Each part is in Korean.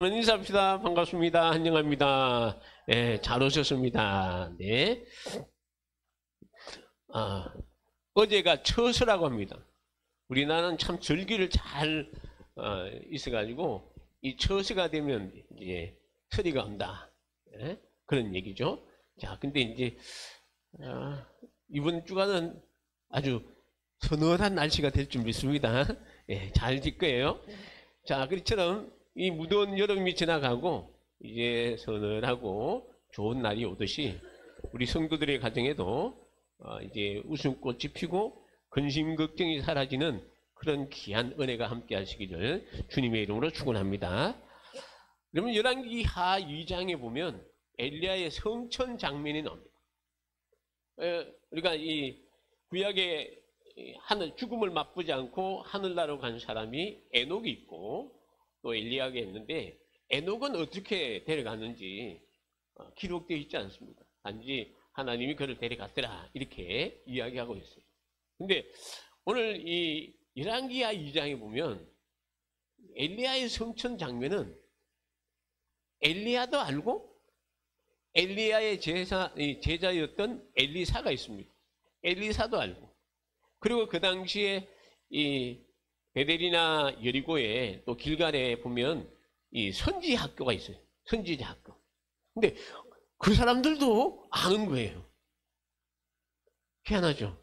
인사합시다. 반갑습니다. 환영합니다. 네, 잘 오셨습니다. 네. 어제가 처서라고 합니다. 우리나라는 참 절기를 잘 있어가지고 이 처서가 되면 이제 서리가 온다. 네? 그런 얘기죠. 자, 근데 이제 이번 주간은 아주 서늘한 날씨가 될 줄 믿습니다. 네, 잘 될 거예요. 자, 그처럼 이 무더운 여름이 지나가고 이제 서늘하고 좋은 날이 오듯이 우리 성도들의 가정에도 이제 웃음꽃이 피고 근심 걱정이 사라지는 그런 귀한 은혜가 함께 하시기를 주님의 이름으로 축원합니다. 그러면 열왕기하 2장에 보면 엘리야의 성천 장면이 나옵니다. 우리가 이 구약의 하늘 죽음을 맛보지 않고 하늘나라로 간 사람이 에녹이 있고 또 엘리야가 있는데 에녹은 어떻게 데려갔는지 기록되어 있지 않습니다. 단지 하나님이 그를 데려갔더라 이렇게 이야기하고 있어요. 근데 오늘 이 열왕기하 2장에 보면 엘리야의 성천 장면은 엘리야도 알고 엘리야의 제자였던 엘리사가 있습니다. 엘리사도 알고 그리고 그 당시에 이 베델이나 여리고에 또 길갈에 보면 이 선지 학교가 있어요. 선지자 학교. 근데 그 사람들도 아는 거예요. 희한하죠.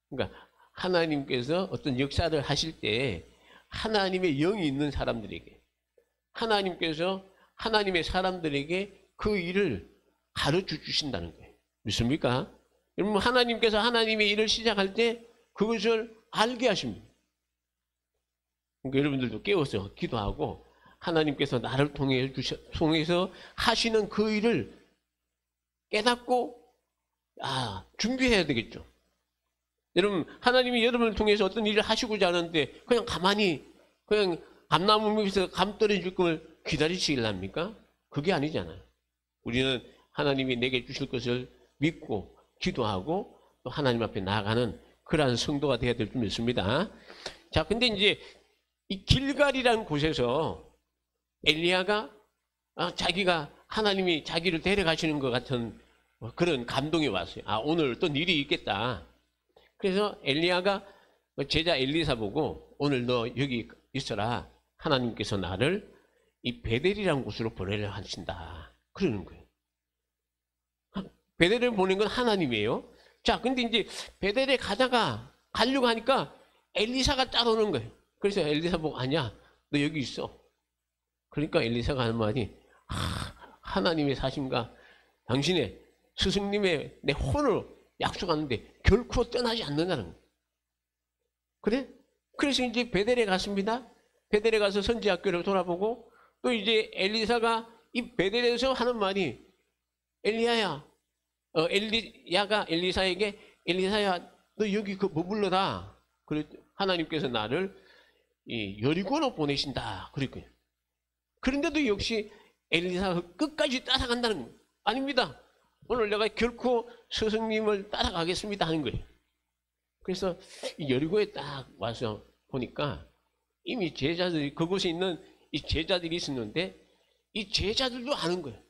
그러니까 하나님께서 어떤 역사를 하실 때 하나님의 영이 있는 사람들에게 하나님께서 하나님의 사람들에게 그 일을 가르쳐 주신다는 거예요. 믿습니까? 여러분 하나님께서 하나님의 일을 시작할 때 그것을 알게 하십니다. 그러니까 여러분들도 깨워서 기도하고 하나님께서 나를 통해서 하시는 그 일을 깨닫고 준비해야 되겠죠. 여러분 하나님이 여러분을 통해서 어떤 일을 하시고자 하는데 그냥 가만히 그냥 감나무 밑에서 감 떨어질 걸 기다리시길랍니까? 그게 아니잖아요. 우리는 하나님이 내게 주실 것을 믿고 기도하고 또 하나님 앞에 나아가는 그러한 성도가 되어야 될 줄 믿습니다. 자, 근데 이제 이 길갈이라는 곳에서 엘리야가 자기가 하나님이 자기를 데려가시는 것 같은 그런 감동이 왔어요. 오늘 어떤 일이 있겠다. 그래서 엘리야가 제자 엘리사 보고 오늘 너 여기 있어라. 하나님께서 나를 이 베델이라는 곳으로 보내려 하신다. 그러는 거예요. 베델을 보낸 건 하나님이에요. 자, 근데 이제 베델에 가려고 하니까 엘리사가 따라오는 거예요. 그래서 엘리사 보고 아니야, 너 여기 있어. 그러니까 엘리사가 하는 말이 하나님의 사심과 당신의 스승님의 내 혼을 약속하는데 결코 떠나지 않는다는 거예요. 그래? 그래서 이제 베델에 갔습니다. 베델에 가서 선지학교를 돌아보고 또 이제 엘리사가 이 베델에서 하는 말이 엘리야야, 엘리야가 엘리사에게 엘리사야 너 여기 머물러라. 그래 하나님께서 나를 이 여리고로 보내신다. 그랬고요. 그런데도 역시 엘리사가 끝까지 따라간다는 거예요. 아닙니다. 오늘 내가 결코 스승님을 따라가겠습니다 하는 거예요. 그래서 이 여리고에 딱 와서 보니까 이미 제자들이 그곳에 있는 이 제자들이 있었는데 이 제자들도 아는 거예요.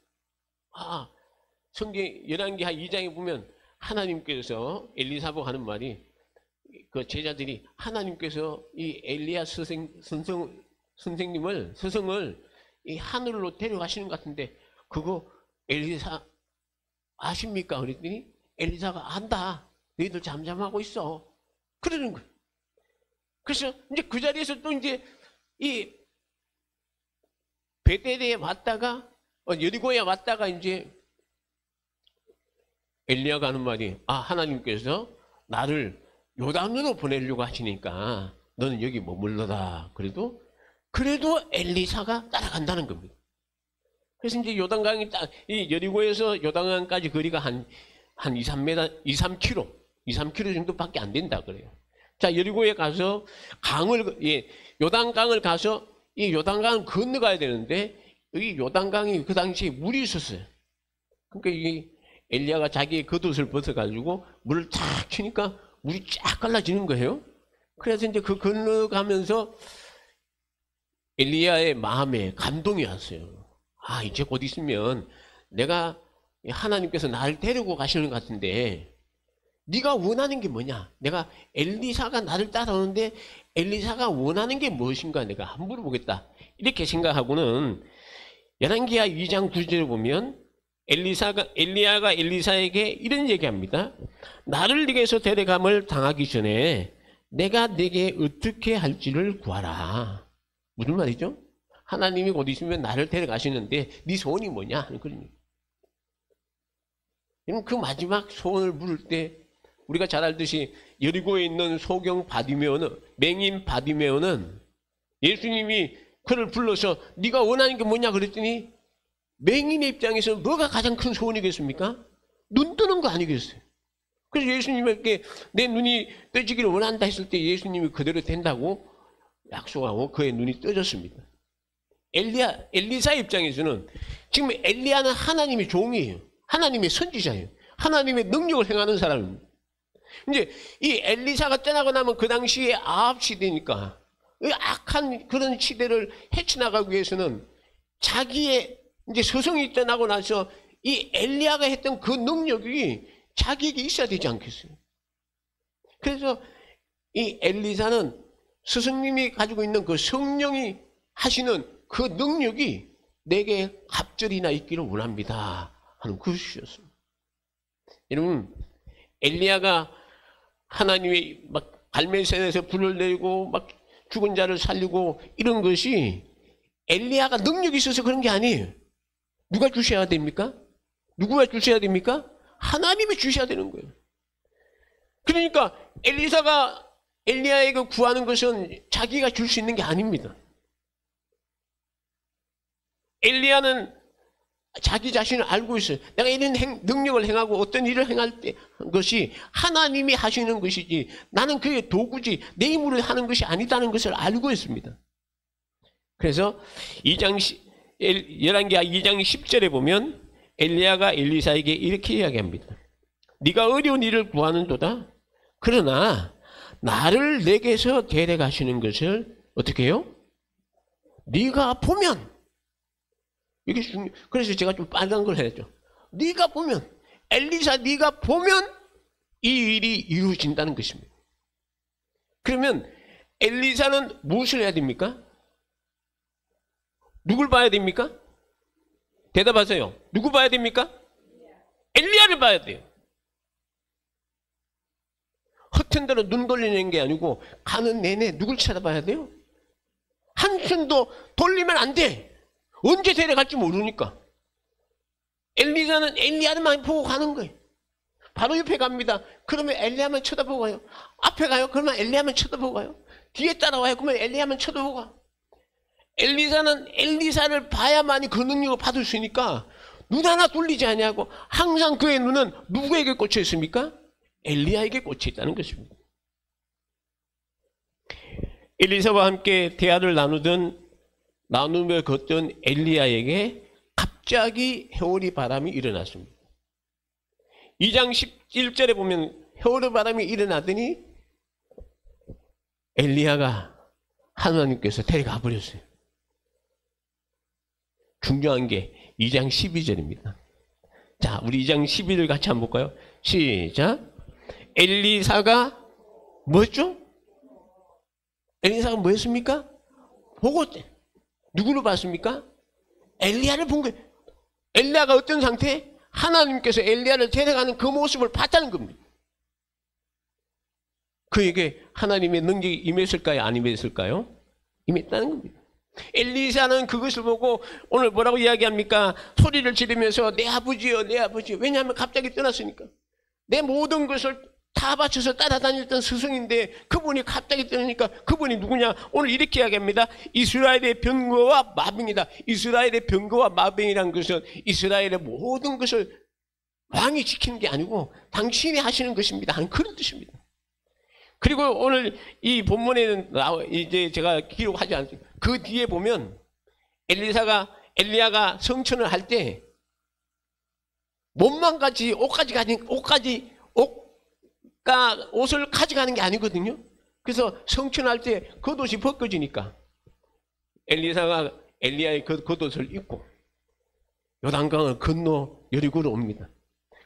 성경 열왕기하 2장에 보면 하나님께서 엘리사보고 하는 말이 그 제자들이 하나님께서 이 엘리야 선생님을 스승을 이 하늘로 데려가시는 것 같은데 그거 엘리사 아십니까? 그랬더니 엘리사가 안다. 너희들 잠잠하고 있어. 그러는 거예요. 그래서 이제 그 자리에서 또 이제 이 베델에 왔다가 여리고에 왔다가 이제 엘리야가 하는 말이 하나님께서 나를 요단으로 보내려고 하시니까 너는 여기 머물러라. 그래도 엘리사가 따라간다는 겁니다. 그래서 이제 요단강이 이 여리고에서 요단강까지 거리가 한 2, 3km 정도밖에 안 된다 그래요. 자, 여리고에 가서 요단강을 가서 이 요단강을 건너가야 되는데 이 요단강이 그 당시에 물이 있었어요. 그러니까 이 엘리야가 자기의 겉옷을 벗어가지고 물을 탁 치니까 물이 쫙 갈라지는 거예요. 그래서 이제 그 건너가면서 엘리야의 마음에 감동이 왔어요. 아, 이제 곧 있으면 내가 하나님께서 나를 데리고 가시는 것 같은데 네가 원하는 게 뭐냐? 내가 엘리사가 나를 따라오는데 엘리사가 원하는 게 무엇인가 내가 한번 물어보겠다. 이렇게 생각하고는 열왕기하 2장 9절에 보면 엘리야가 엘리사에게 이런 얘기합니다. 나를 네게서 데려감을 당하기 전에 내가 네게 어떻게 할지를 구하라. 무슨 말이죠? 하나님이 곧 있으면 나를 데려가시는데 네 소원이 뭐냐 하는 그런 얘기. 그 마지막 소원을 물을 때 우리가 잘 알듯이 여리고에 있는 소경 바디메오는, 맹인 바디메오는 예수님이 그를 불러서 네가 원하는 게 뭐냐 그랬더니 맹인의 입장에서 뭐가 가장 큰 소원이겠습니까? 눈 뜨는 거 아니겠어요? 그래서 예수님에게 내 눈이 떠지기를 원한다 했을 때 예수님이 그대로 된다고 약속하고 그의 눈이 떠졌습니다. 엘리사 입장에서는 지금 엘리야는 하나님의 종이에요. 하나님의 선지자예요. 하나님의 능력을 행하는 사람입니다. 이제 이 엘리사가 떠나고 나면 그 당시에 아합 시대니까 악한 그런 시대를 헤쳐나가기 위해서는 자기의 이제 서성이 떠나고 나서 이 엘리야가 했던 그 능력이 자기에게 있어야 되지 않겠어요? 그래서 이 엘리사는 스승님이 가지고 있는 그 성령이 하시는 그 능력이 내게 갑절이나 있기를 원합니다 하는 것이었습니다. 여러분, 엘리야가 하나님의 막 갈멜산에서 불을 내리고 막 죽은 자를 살리고 이런 것이 엘리야가 능력이 있어서 그런 게 아니에요. 누가 주셔야 됩니까? 누구가 주셔야 됩니까? 하나님이 주셔야 되는 거예요. 그러니까 엘리사가 엘리야에게 구하는 것은 자기가 줄 수 있는 게 아닙니다. 엘리야는 자기 자신을 알고 있어요. 내가 이런 능력을 행하고 어떤 일을 행할 때 것이 하나님이 하시는 것이지 나는 그의 도구지 내 힘으로 하는 것이 아니다는 것을 알고 있습니다. 그래서 열왕기하 2장 10절에 보면 엘리야가 엘리사에게 이렇게 이야기합니다. 네가 어려운 일을 구하는도다. 그러나 나를 내게서 데려가시는 것을 어떻게 해요? 네가 보면 이게 그래서 제가 좀 빨간 걸 해야죠. 네가 보면 엘리사 네가 보면 이 일이 이루어진다는 것입니다. 그러면 엘리사는 무엇을 해야 됩니까? 누굴 봐야 됩니까? 대답하세요. 누구 봐야 됩니까? 엘리야를 봐야 돼요. 허튼 대로 눈 돌리는 게 아니고 가는 내내 누굴 찾아봐야 돼요? 한숨도 돌리면 안 돼. 언제 데려갈지 모르니까. 엘리사는 엘리야만 보고 가는 거예요. 바로 옆에 갑니다. 그러면 엘리야만 쳐다보고 가요. 앞에 가요. 그러면 엘리야만 쳐다보고 가요. 뒤에 따라와요. 그러면 엘리야만 쳐다보고 가요. 엘리사는 엘리사를 봐야만이 그 능력을 받을 수 있으니까 눈 하나 돌리지 않냐고 항상 그의 눈은 누구에게 꽂혀 있습니까? 엘리야에게 꽂혀 있다는 것입니다. 엘리사와 함께 대화를 나누며 걷던 엘리야에게 갑자기 해오리 바람이 일어났습니다. 2장 11절에 보면 해오리 바람이 일어나더니 엘리야가 하나님께서 데려가 버렸어요. 중요한 게 2장 12절입니다. 자, 우리 2장 12절 같이 한번 볼까요? 시작. 엘리사가 뭐였죠? 엘리사가 뭐였습니까? 보고 누구를 봤습니까? 엘리야를 본 거예요. 엘리야가 어떤 상태? 하나님께서 엘리야를 데려가는 그 모습을 봤다는 겁니다. 그에게 하나님의 능력이 임했을까요? 안 임했을까요? 임했다는 겁니다. 엘리사는 그것을 보고 오늘 뭐라고 이야기합니까? 소리를 지르면서 내 아버지요, 내 아버지요. 왜냐하면 갑자기 떠났으니까. 내 모든 것을 다 바쳐서 따라다녔던 스승인데 그분이 갑자기 떠나니까 그분이 누구냐? 오늘 이렇게 이야기합니다. 이스라엘의 병거와 마병이다. 이스라엘의 병거와 마병이라는 것은 이스라엘의 모든 것을 왕이 지키는 게 아니고 당신이 하시는 것입니다 하는 그런 뜻입니다. 그리고 오늘 이 본문에는 이제 제가 기록하지 않습니다. 그 뒤에 보면 엘리야가 성천을 할 때 몸만 가지 옷을 가져가는 게 아니거든요. 그래서 성천할 때 겉옷이 벗겨지니까 엘리사가 엘리야의 겉옷을 입고 요단강을 건너 여리고로 옵니다.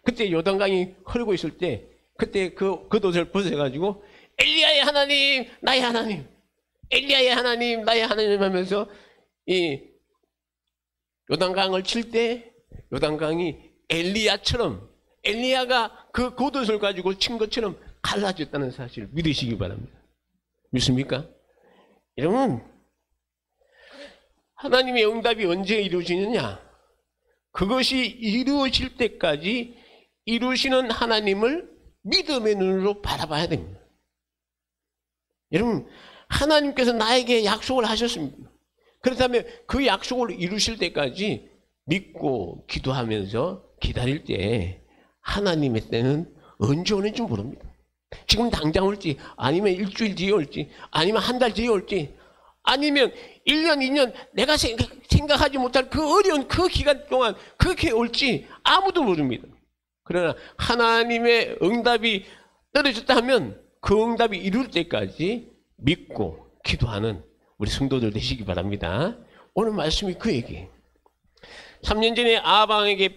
그때 요단강이 흐르고 있을 때 그때 그 겉옷을 벗어가지고 엘리야의 하나님 나의 하나님, 엘리야의 하나님 나의 하나님 하면서 이 요단강을 칠 때 요단강이 엘리야처럼, 엘리야가 그 겉옷을 가지고 친 것처럼 갈라졌다는 사실을 믿으시기 바랍니다. 믿습니까? 여러분, 하나님의 응답이 언제 이루어지느냐? 그것이 이루어질 때까지 이루시는 하나님을 믿음의 눈으로 바라봐야 됩니다. 여러분, 하나님께서 나에게 약속을 하셨습니다. 그렇다면 그 약속을 이루실 때까지 믿고 기도하면서 기다릴 때 하나님의 때는 언제 오는지 모릅니다. 지금 당장 올지, 아니면 일주일 뒤에 올지, 아니면 한 달 뒤에 올지, 아니면 1년, 2년 내가 생각하지 못할 그 어려운 그 기간 동안 그렇게 올지 아무도 모릅니다. 그러나 하나님의 응답이 떨어졌다 하면 그 응답이 이룰 때까지 믿고 기도하는 우리 성도들 되시기 바랍니다. 오늘 말씀이 그 얘기예요. 3년 전에 아방에게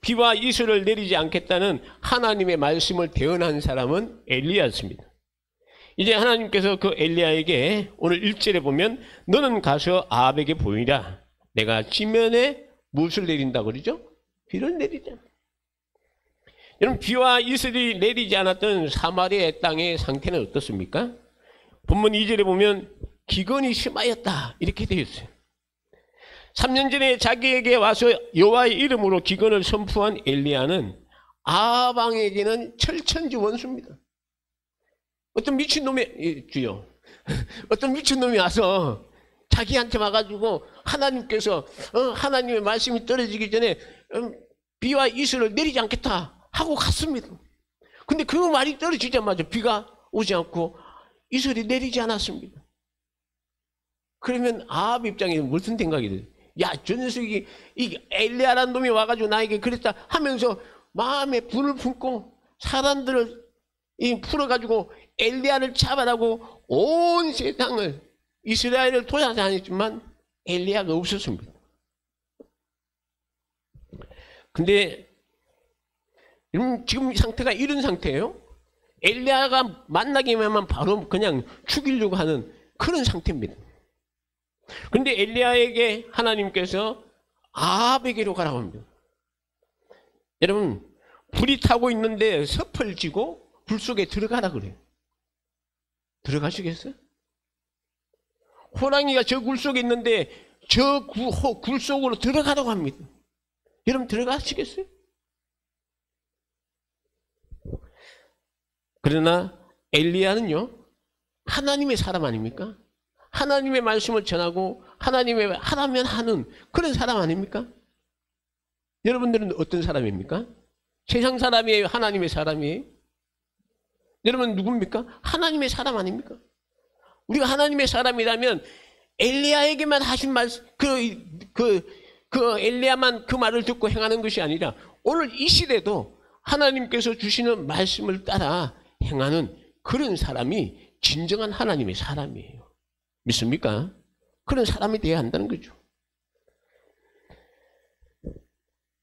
비와 이슬을 내리지 않겠다는 하나님의 말씀을 대언한 사람은 엘리야였습니다. 이제 하나님께서 그 엘리야에게 오늘 1절에 보면 너는 가서 아합에게 보이라. 내가 지면에 무엇을 내린다고 그러죠? 비를 내리자. 여러분, 비와 이슬이 내리지 않았던 사마리아 땅의 상태는 어떻습니까? 본문 2절에 보면 기근이 심하였다 이렇게 되어 있어요. 3년 전에 자기에게 와서 여호와의 이름으로 기근을 선포한 엘리야는 아방에게는 철천지 원수입니다. 어떤 미친놈이 주요 어떤 미친놈이 와서 자기한테 와가지고 하나님께서 하나님의 말씀이 떨어지기 전에 비와 이슬을 내리지 않겠다 하고 갔습니다. 근데 그 말이 떨어지자마자 비가 오지 않고 이슬이 내리지 않았습니다. 그러면 아합 입장에 무슨 생각이 들어요? 야, 저 녀석이 이 엘리야라는 놈이 와가지고 나에게 그랬다 하면서 마음에 분을 품고 사람들을 풀어가지고 엘리야를 잡아라고 온 세상을 이스라엘을 돌아다녔지만 엘리야가 없었습니다. 근데 지금 상태가 이런 상태예요. 엘리야가 만나기만 바로 그냥 죽이려고 하는 그런 상태입니다. 그런데 엘리야에게 하나님께서 아합에게로 가라고 합니다. 여러분, 불이 타고 있는데 섭을 지고 불 속에 들어가라 그래요. 들어가시겠어요? 호랑이가 저 굴 속에 있는데 저 굴 속으로 들어가라고 합니다. 여러분, 들어가시겠어요? 그러나 엘리야는요, 하나님의 사람 아닙니까? 하나님의 말씀을 전하고 하나님의 하라면 하는 그런 사람 아닙니까? 여러분들은 어떤 사람입니까? 세상 사람이에요? 하나님의 사람이에요? 여러분 누굽니까? 하나님의 사람 아닙니까? 우리가 하나님의 사람이라면 엘리야에게만 하신 말씀, 엘리야만 그 말을 듣고 행하는 것이 아니라 오늘 이 시대도 하나님께서 주시는 말씀을 따라 행하는 그런 사람이 진정한 하나님의 사람이에요. 믿습니까? 그런 사람이 되어야 한다는 거죠.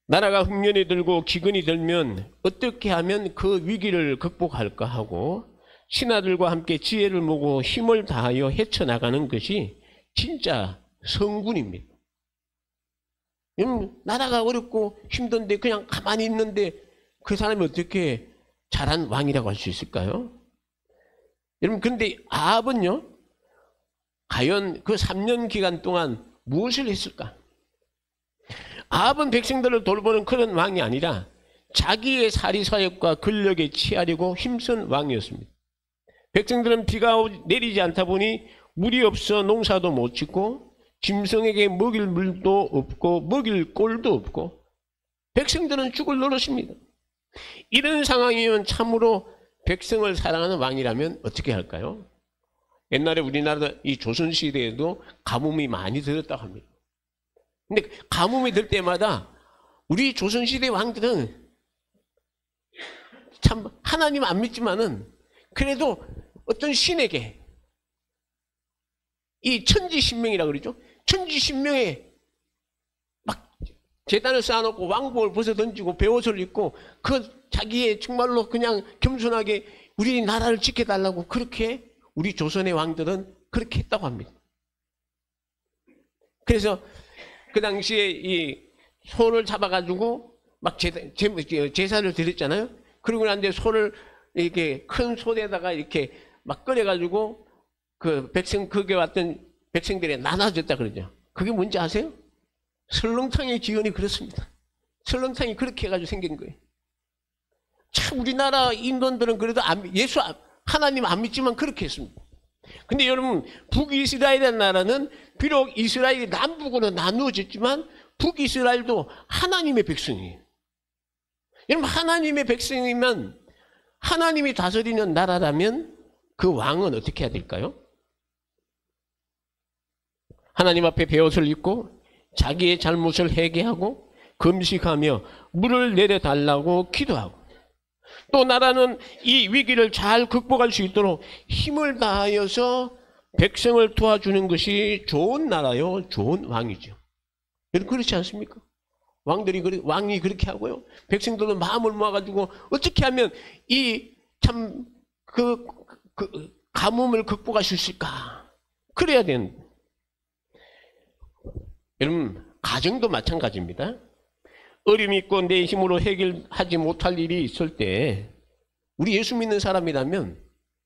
나라가 흉년이 들고 기근이 들면 어떻게 하면 그 위기를 극복할까 하고 신하들과 함께 지혜를 모으고 힘을 다하여 헤쳐나가는 것이 진짜 성군입니다. 나라가 어렵고 힘든데 그냥 가만히 있는데 그 사람이 어떻게 잘한 왕이라고 할 수 있을까요? 여러분, 그런데 아합은요, 과연 그 3년 기간 동안 무엇을 했을까? 아합은 백성들을 돌보는 그런 왕이 아니라 자기의 사리사욕과 권력에 취하려고 힘쓴 왕이었습니다. 백성들은 비가 내리지 않다 보니 물이 없어 농사도 못 짓고 짐승에게 먹일 물도 없고 먹일 꼴도 없고 백성들은 죽을 노릇입니다. 이런 상황이면 참으로 백성을 사랑하는 왕이라면 어떻게 할까요? 옛날에 우리나라 이 조선시대에도 가뭄이 많이 들었다고 합니다. 근데 가뭄이 들 때마다 우리 조선시대 왕들은 참 하나님 안 믿지만은 그래도 어떤 신에게 이 천지신명이라고 그러죠. 천지신명에 막 제단을 쌓아놓고 왕복을 벗어 던지고 베옷을 입고 그 자기의 정말로 그냥 겸손하게 우리 나라를 지켜달라고 그렇게 우리 조선의 왕들은 그렇게 했다고 합니다. 그래서 그 당시에 이 소를 잡아가지고 막 제사를 드렸잖아요. 그러고 난 뒤에 소를 이렇게 큰 소대에다가 이렇게 막 끓여가지고 그 거기에 왔던 백성들이 나눠줬다 그러죠. 그게 뭔지 아세요? 설렁탕의 기원이 그렇습니다. 설렁탕이 그렇게 해가지고 생긴 거예요. 참 우리나라 인간들은 그래도 예수 하나님 안 믿지만 그렇게 했습니다. 근데 여러분 북이스라엘이라는 나라는 비록 이스라엘이 남북으로 나누어졌지만 북이스라엘도 하나님의 백성이에요. 여러분 하나님의 백성이면 하나님이 다스리는 나라라면 그 왕은 어떻게 해야 될까요? 하나님 앞에 베옷을 입고 자기의 잘못을 회개하고 금식하며 물을 내려달라고 기도하고 또 나라는 이 위기를 잘 극복할 수 있도록 힘을 다하여서 백성을 도와주는 것이 좋은 나라요, 좋은 왕이죠. 여러분 그렇지 않습니까? 왕이 그렇게 하고요. 백성들은 마음을 모아가지고 어떻게 하면 이 참 그 가뭄을 극복할 수 있을까? 그래야 되는. 여러분 가정도 마찬가지입니다. 어려움이 있고 내 힘으로 해결하지 못할 일이 있을 때 우리 예수 믿는 사람이라면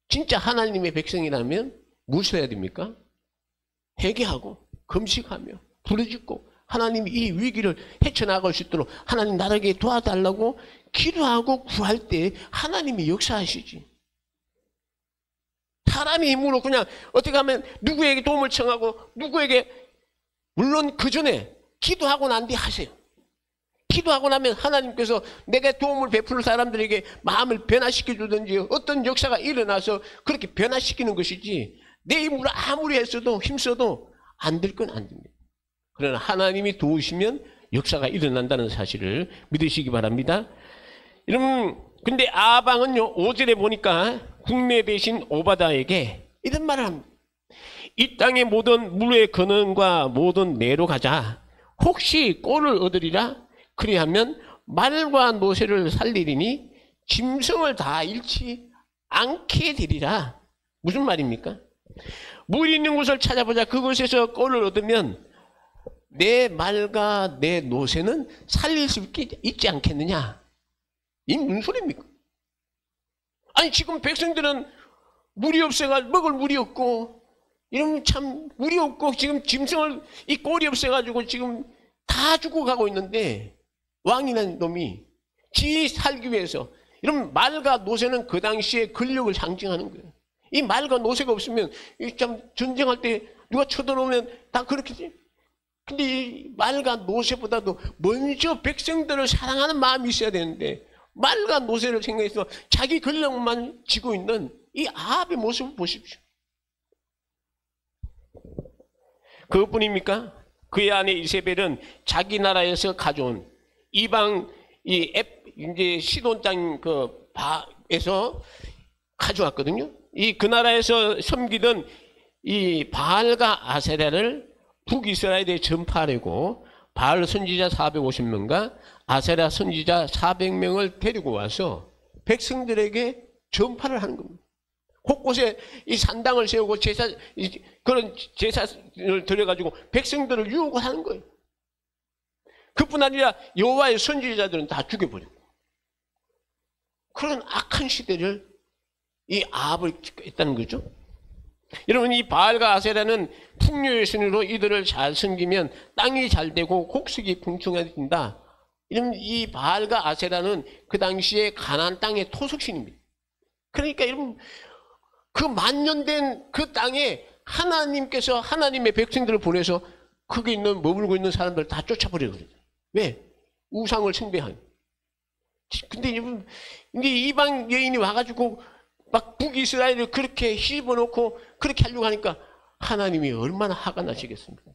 진짜 하나님의 백성이라면 무엇을 해야 됩니까? 회개하고 금식하며 부르짖고 하나님이 이 위기를 헤쳐나갈 수 있도록 하나님 나에게 도와달라고 기도하고 구할 때 하나님이 역사하시지. 사람의 힘으로 그냥 어떻게 하면 누구에게 도움을 청하고 누구에게 물론 그 전에 기도하고 난 뒤 하세요. 기도하고 나면 하나님께서 내게 도움을 베풀 사람들에게 마음을 변화시켜 주든지 어떤 역사가 일어나서 그렇게 변화시키는 것이지 내 힘으로 아무리 했어도 힘써도 안 될 건 안 됩니다. 그러나 하나님이 도우시면 역사가 일어난다는 사실을 믿으시기 바랍니다. 여러분 근데 아방은요 5절에 보니까 국내 대신 오바다에게 이런 말을 합니다. 이 땅의 모든 물의 근원과 모든 내로 가자. 혹시 꼴을 얻으리라. 그리하면 말과 노새를 살리리니 짐승을 다 잃지 않게 되리라. 무슨 말입니까? 물이 있는 곳을 찾아보자. 그곳에서 꼴을 얻으면 내 말과 내 노새는 살릴 수 있지 않겠느냐. 이 무슨 소리입니까? 아니 지금 백성들은 물이 없어가 먹을 물이 없고 이러면 참 물이 없고 지금 짐승을 이 꼴이 없어가지고 지금 다 죽어가고 있는데 왕이라는 놈이 지 살기 위해서 이런 말과 노새는 그 당시에 권력을 상징하는 거예요. 이 말과 노새가 없으면 참 전쟁할 때 누가 쳐들어오면 다 그렇겠지. 근데 이 말과 노새보다도 먼저 백성들을 사랑하는 마음이 있어야 되는데 말과 노새를 생각해서 자기 권력만 쥐고 있는 이 아합의 모습을 보십시오. 그것뿐입니까? 그의 아내 이세벨은 자기 나라에서 가져온 이방 이제 시돈 땅 그 바에서 가져왔거든요. 그 나라에서 섬기던 이 바알과 아세라를 북이스라엘에 전파하려고 바알 선지자 450명과 아세라 선지자 400명을 데리고 와서 백성들에게 전파를 하는 겁니다. 곳곳에 이 산당을 세우고 그런 제사를 드려가지고 백성들을 유혹하는 거예요. 그뿐 아니라 여호와의 선지자들은 다 죽여버리고 그런 악한 시대를 이 아합을 했다는 거죠. 여러분 이 바알과 아세라는 풍요의 신으로 이들을 잘 섬기면 땅이 잘 되고 곡식이 풍성해진다. 이런 이 바알과 아세라는 그 당시에 가나안 땅의 토속신입니다. 그러니까 여러분 그 만년된 그 땅에 하나님께서 하나님의 백성들을 보내서 거기 있는 머물고 있는 사람들 다 쫓아버리고 그래요. 왜? 우상을 숭배하니. 근데 여러분 이제 이방 여인이 와가지고 막 북이스라엘을 그렇게 씹어놓고 그렇게 하려고 하니까 하나님이 얼마나 화가 나시겠습니까?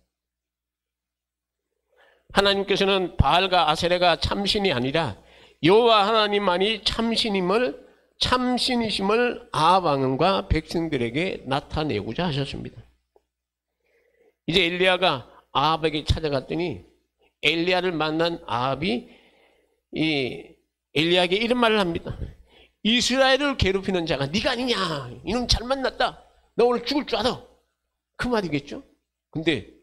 하나님께서는 바알과 아세라가 참신이 아니라 여호와 하나님만이 참신이심을 아합 왕과 백성들에게 나타내고자 하셨습니다. 이제 엘리야가 아합에게 찾아갔더니 엘리야를 만난 아합이 이 엘리야에게 이런 말을 합니다. 이스라엘을 괴롭히는 자가 네가 아니냐. 이놈 잘 만났다. 너 오늘 죽을 줄 알아. 그 말이겠죠. 근데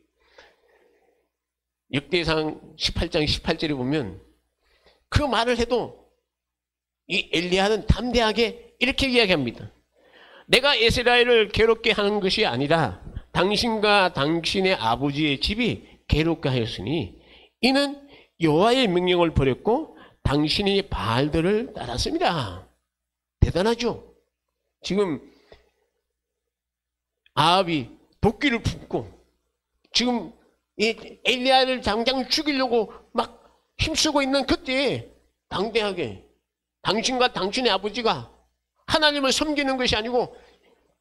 역대상 18장 18절에 보면 그 말을 해도 이 엘리야는 담대하게 이렇게 이야기합니다. 내가 이스라엘을 괴롭게 하는 것이 아니라 당신과 당신의 아버지의 집이 괴롭게 하였으니 이는 여호와의 명령을 버렸고 당신이 바알들을 따랐습니다. 대단하죠. 지금 아합이 도끼를 품고 지금 이 엘리야를 당장 죽이려고 막 힘쓰고 있는 그때에 당대하게 당신과 당신의 아버지가 하나님을 섬기는 것이 아니고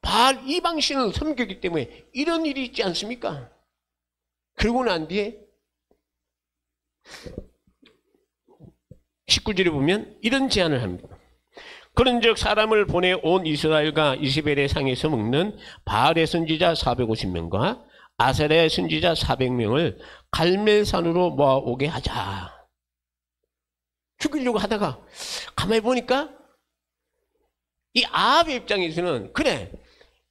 바알 이방신을 섬기기 때문에 이런 일이 있지 않습니까? 그러고 난 뒤에 19절에 보면 이런 제안을 합니다. 그런즉 사람을 보내 온 이스라엘과 이스벨의 상에서 먹는 바알의 선지자 450명과 아세라의 선지자 400명을 갈멜산으로 모아오게 하자. 죽이려고 하다가 가만히 보니까 이 아합의 입장에서는 그래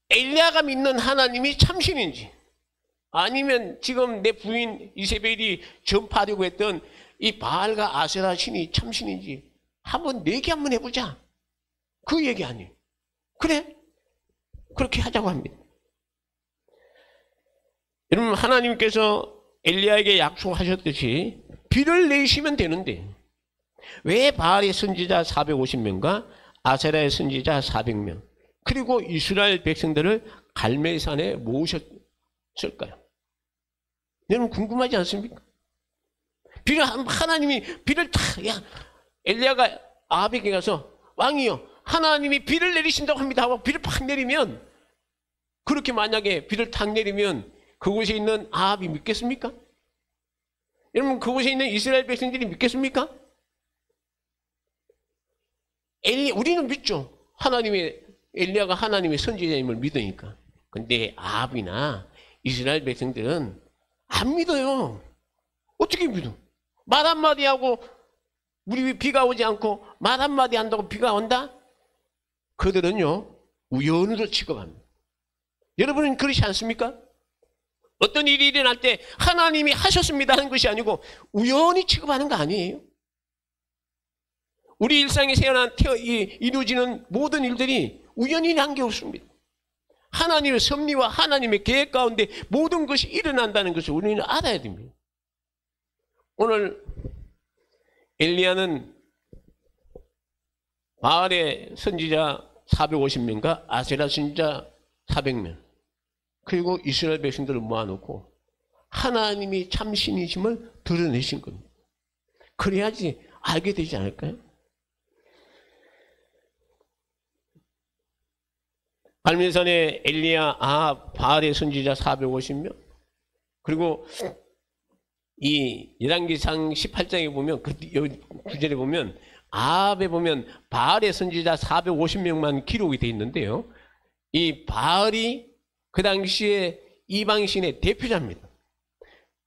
엘리야가 믿는 하나님이 참신인지 아니면 지금 내 부인 이세벨이 전파하려고 했던 이 바알과 아세라 신이 참신인지 한번 내기 한번 해보자. 그 얘기 아니에요. 그래 그렇게 하자고 합니다. 여러분 하나님께서 엘리야에게 약속하셨듯이 비를 내시면 되는데 왜 바알의 선지자 450명과 아세라의 선지자 400명 그리고 이스라엘 백성들을 갈멜산에 모으셨을까요? 여러분 궁금하지 않습니까? 비를 하나님이 비를 야 엘리야가 아합에게 가서 왕이요 하나님이 비를 내리신다고 합니다 하고 비를 팍 내리면 그렇게 만약에 비를 탁 내리면 그곳에 있는 아합이 믿겠습니까? 여러분 그곳에 있는 이스라엘 백성들이 믿겠습니까? 우리는 믿죠. 엘리야가 하나님의 선지자임을 믿으니까. 근데 아합이나 이스라엘 백성들은 안 믿어요. 어떻게 믿어? 말 한마디 하고 우리 비가 오지 않고 말 한마디 한다고 비가 온다? 그들은요 우연으로 취급합니다. 여러분은 그렇지 않습니까? 어떤 일이 일어날 때 하나님이 하셨습니다 하는 것이 아니고 우연히 취급하는 거 아니에요? 우리 일상에 이루어지는 모든 일들이 우연히 난 게 없습니다. 하나님의 섭리와 하나님의 계획 가운데 모든 것이 일어난다는 것을 우리는 알아야 됩니다. 오늘 엘리야는 바알의 선지자 450명과 아세라 선지자 400명 그리고 이스라엘 백성들을 모아놓고 하나님이 참신이심을 드러내신 겁니다. 그래야지 알게 되지 않을까요? 갈멜산에 엘리야, 아합, 바알의 선지자 450명 그리고 이 열왕기상 18장에 보면 여기 9절에 보면 아합에 보면 바알의 선지자 450명만 기록이 되어 있는데요. 이 바알이 그 당시에 이방신의 대표자입니다.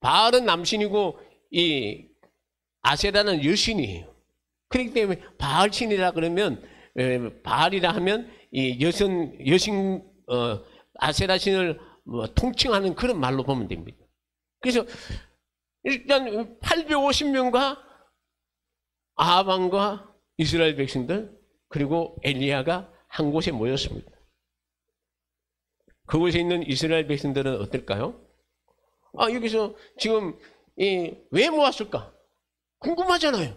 바알은 남신이고 이 아세라는 여신이에요. 그렇기 때문에 바알신이라 그러면 바알이라 하면 이 여신 아세라 신을 통칭하는 그런 말로 보면 됩니다. 그래서 일단 850명과 아합 왕과 이스라엘 백성들 그리고 엘리야가 한 곳에 모였습니다. 그곳에 있는 이스라엘 백성들은 어떨까요? 여기서 지금 왜 모았을까? 궁금하잖아요.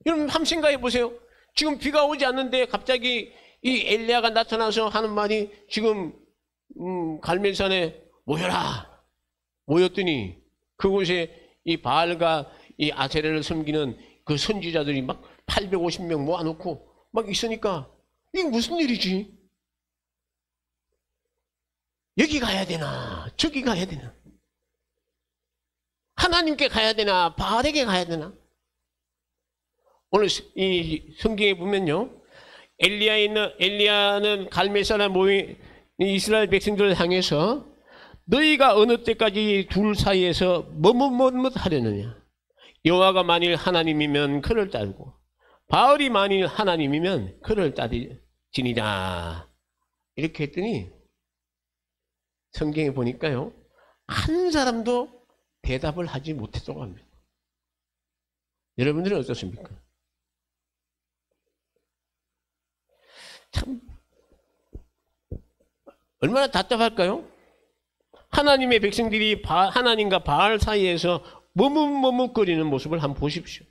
여러분 한번 생각해 보세요. 지금 비가 오지 않는데 갑자기 이 엘리야가 나타나서 하는 말이 지금 갈멜산에 모여라. 모였더니 그곳에 이 바알과 이 아세라를 섬기는 그 선지자들이 막 850명 모아놓고 막 있으니까 이게 무슨 일이지? 여기 가야 되나 저기 가야 되나 하나님께 가야 되나 바알에게 가야 되나? 오늘 이 성경에 보면요 엘리야는 갈멜산에 모인 이스라엘 백성들을 향해서 너희가 어느 때까지 둘 사이에서 머뭇머뭇하려느냐. 여호와가 만일 하나님이면 그를 따르고 바알이 만일 하나님이면 그를 따르지니라. 이렇게 했더니 성경에 보니까요, 한 사람도 대답을 하지 못했다고 합니다. 여러분들은 어떻습니까? 참 얼마나 답답할까요? 하나님의 백성들이 하나님과 바알 사이에서 머뭇머뭇거리는 모습을 한번 보십시오.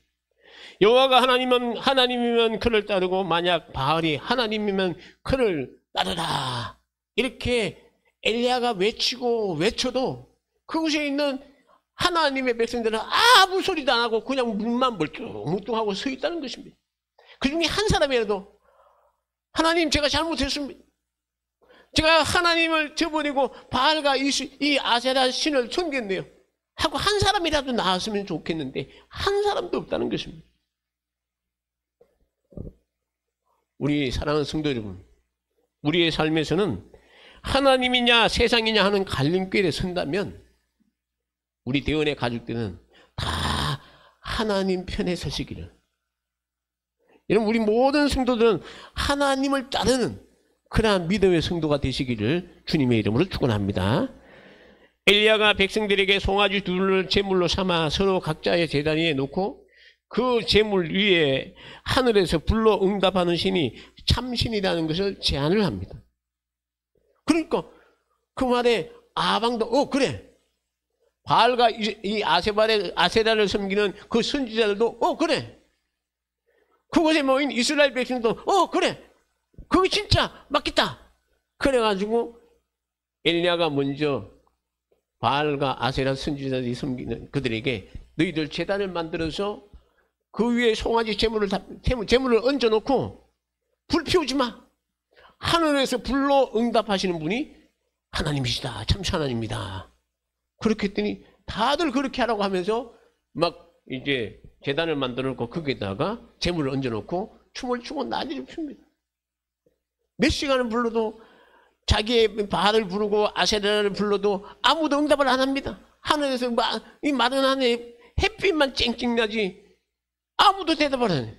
여호와가 하나님이면 그를 따르고 만약 바알이 하나님이면 그를 따르라. 이렇게 엘리야가 외치고 외쳐도 그곳에 있는 하나님의 백성들은 아무 소리도 안 하고 그냥 눈만 멀뚱멀뚱하고 서 있다는 것입니다. 그 중에 한 사람이라도 하나님, 제가 잘못했습니다. 제가 하나님을 저버리고 바알과 이 아세라 신을 섬겼네요 하고 한 사람이라도 나왔으면 좋겠는데 한 사람도 없다는 것입니다. 우리 사랑하는 성도 여러분, 우리의 삶에서는 하나님이냐 세상이냐 하는 갈림길에 선다면 우리 대원의 가족들은 다 하나님 편에 서시기를, 여러분 우리 모든 성도들은 하나님을 따르는 그러한 믿음의 성도가 되시기를 주님의 이름으로 축원합니다. 엘리야가 백성들에게 송아지 둘을 제물로 삼아 서로 각자의 제단 위에 놓고 그 제물 위에 하늘에서 불러 응답하는 신이 참신이라는 것을 제안을 합니다. 그러니까 그 말에 아방도 그래, 바알과 이 아세라를 섬기는 그 선지자들도 그래, 그곳에 모인 이스라엘 백성도 그래, 그거 진짜 맞겠다. 그래가지고 엘리야가 먼저 바알과 아세라 선지자들이 섬기는 그들에게 너희들 제단을 만들어서 그 위에 송아지 제물을 얹어놓고 불 피우지 마. 하늘에서 불로 응답하시는 분이 하나님이시다. 참시 하나님이다. 그렇게 했더니 다들 그렇게 하라고 하면서 막 이제 제단을 만들어 놓고 거기에다가 제물을 얹어놓고 춤을 추고 난리를 핍니다. 몇 시간을 불러도 자기의 바알을 부르고 아세라를 불러도 아무도 응답을 안 합니다. 하늘에서 이 마른 하늘에 햇빛만 쨍쨍 나지 아무도 대답을 안 해요.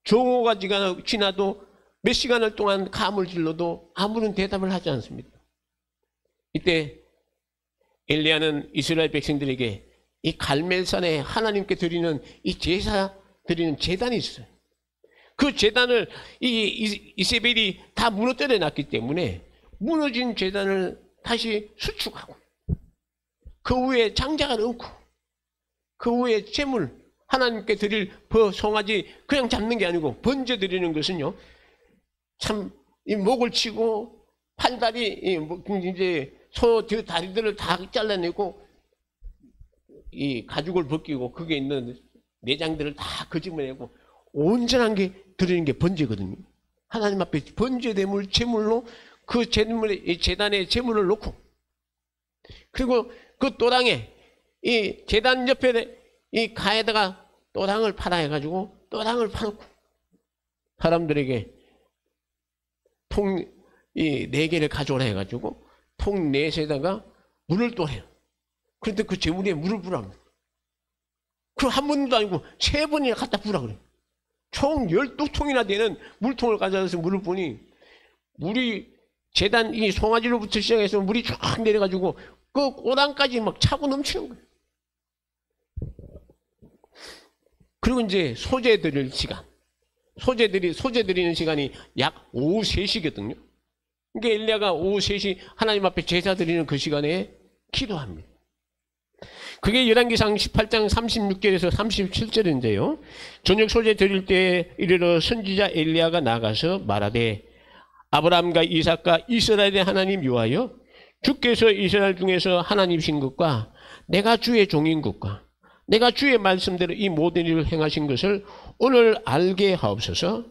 종호가 지나도 몇 시간을 동안 감을 질러도 아무런 대답을 하지 않습니다. 이때 엘리야는 이스라엘 백성들에게 이 갈멜산에 하나님께 드리는 이 제사 드리는 제단이 있어요. 그 제단을 이세벨이 다 무너뜨려 놨기 때문에 무너진 제단을 다시 수축하고 그 위에 장작을 얹고 그 위에 제물 하나님께 드릴 송아지 그냥 잡는 게 아니고 번제 드리는 것은요, 참 이 목을 치고 팔다리 이제 소 다리들을 다 잘라내고 이 가죽을 벗기고 거기에 있는 내장들을 다 거짓말내고 온전한 게 드리는 게 번제거든요. 하나님 앞에 번제대물 제물로 그 제단에 제물을 놓고, 그리고 그 또랑에 이 제단 옆에 이 가에다가 또랑을 팔아 해가지고 또랑을 파놓고 사람들에게 통 이 4개를 가져오라 해가지고 통 4에다가 물을 또래요. 그런데 그 제물에 물을 부라고. 그 한 번도 아니고 3번이나 갖다 부라 그래요. 총 12통이나 되는 물통을 가져와서 물을 보니 물이 제단 이 송아지로부터 시작해서 물이 쫙 내려가지고 그 꼬랑까지 막 차고 넘치는 거예요. 그리고 이제 소제 드릴 시간. 소제 드리는 시간이 약 오후 3시거든요. 그러니까 엘리야가 오후 3시 하나님 앞에 제사 드리는 그 시간에 기도합니다. 그게 열왕기상 18장 36절에서 37절인데요. 저녁 소제 드릴 때에 이르러 선지자 엘리야가 나가서 말하되 아브라함과 이삭과 이스라엘의 하나님 여호와여, 주께서 이스라엘 중에서 하나님이신 것과 내가 주의 종인 것과 내가 주의 말씀대로 이 모든 일을 행하신 것을 오늘 알게 하옵소서.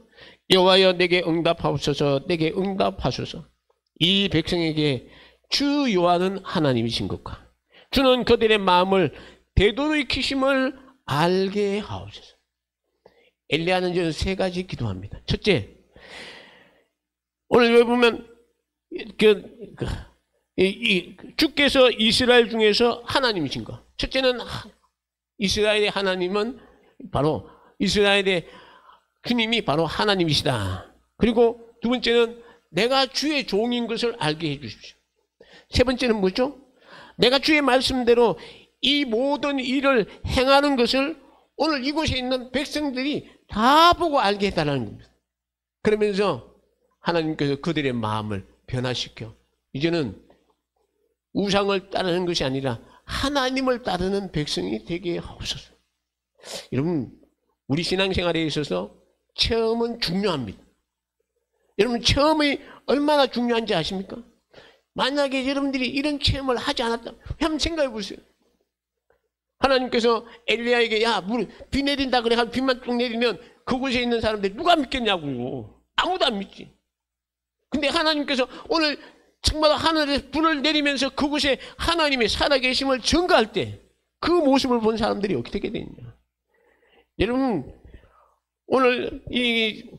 여호와여 내게 응답하옵소서. 내게 응답하소서. 이 백성에게 주 여호와는 하나님이신 것과 주는 그들의 마음을 되돌이키심을 알게 하옵소서. 엘리야는 이제 3가지 기도합니다. 첫째, 오늘 왜 보면 주께서 이스라엘 중에서 하나님이신가? 첫째는 이스라엘의 하나님은 바로 이스라엘의 주님이 바로 하나님이시다. 그리고 두 번째는 내가 주의 종인 것을 알게 해주십시오. 세 번째는 뭐죠? 내가 주의 말씀대로 이 모든 일을 행하는 것을 오늘 이곳에 있는 백성들이 다 보고 알게 해달라는 겁니다. 그러면서 하나님께서 그들의 마음을 변화시켜 이제는 우상을 따르는 것이 아니라 하나님을 따르는 백성이 되게 하옵소서. 여러분, 우리 신앙생활에 있어서 체험은 중요합니다. 여러분, 체험이 얼마나 중요한지 아십니까? 만약에 여러분들이 이런 체험을 하지 않았다면 한번 생각해 보세요. 하나님께서 엘리야에게 야, 비 내린다 그래 가지고 비만 쭉 내리면 그곳에 있는 사람들 누가 믿겠냐고. 아무도 안 믿지. 근데 하나님께서 오늘 정말 하늘에서 불을 내리면서 그곳에 하나님의 살아계심을 증거할 때 그 모습을 본 사람들이 어떻게 되느냐. 여러분, 오늘 이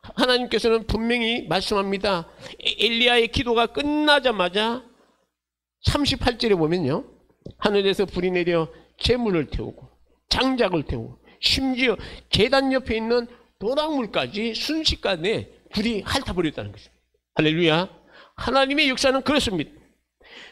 하나님께서는 분명히 말씀합니다. 엘리야의 기도가 끝나자마자 38절에 보면요, 하늘에서 불이 내려 재물을 태우고 장작을 태우고 심지어 제단 옆에 있는 도랑물까지 순식간에 불이 핥아버렸다는 것입니다. 할렐루야. 하나님의 역사는 그렇습니다.